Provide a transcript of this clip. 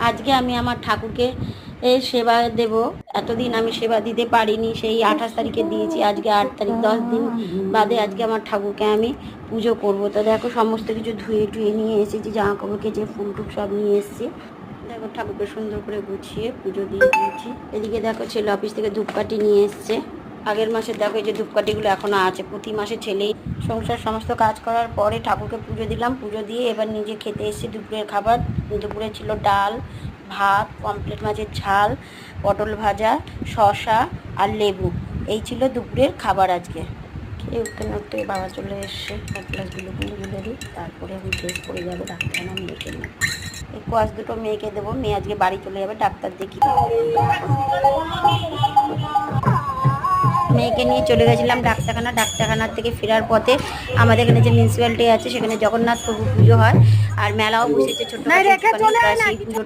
আজকে আমি আমার ঠাকুরকে সেবা দেব। এতদিন আমি সেবা দিতে পারিনি, সেই 28 তারিখে দিয়েছি, আজকে 8 তারিখ, 10 দিন বাদে আজকে আমার ঠাকুরকে আমি পুজো করব। তো দেখো সমস্ত কিছু ধুয়ে টুয়ে নিয়ে এসেছি, জামা কাপড় কেচে ফুল টুল সব নিয়ে এসেছি। দেখো ঠাকুরকে সুন্দর করে গুছিয়ে পুজো দিয়ে দিয়েছি। এদিকে দেখো ছেলে অফিস থেকে ধূপকাঠি নিয়ে এসছে। আগের মাসে দেখো এই যে ধূপকাঠিগুলো এখনো আছে, প্রতি মাসে ছেলেই সংসার সমস্ত কাজ করার পরে ঠাকুরকে পুজো দিলাম। পুজো দিয়ে এবার নিজে খেতে এসেছি দুপুরের খাবার। দুপুরে ছিল ডাল, ভাত, পমফ্রেট মাছের ঝাল, পটল ভাজা, শসা আর লেবু। এই ছিল দুপুরের খাবার আজকে। খেয়ে উঠতে না উঠতে বাবা চলে এসছে, এক গ্লাস গুলো দিই, তারপরে আমি ড্রেস পরে যাবো ডাক্তারখানা মেয়েকে নিয়ে। এই কোয়াশ দুটো মেয়েকে দেবো, মেয়ে আজকে বাড়ি চলে যাবে ডাক্তার দেখি। মেয়েকে নিয়ে চলে গেছিলাম ডাক্তারখানার থেকে ফেরার পথে আমাদের এখানে যে মিউনিসিপ্যালিটি আছে সেখানে জগন্নাথ প্রভু পুজো হয়, আর মেলাও বসেছে ছোট্ট সেই পুজো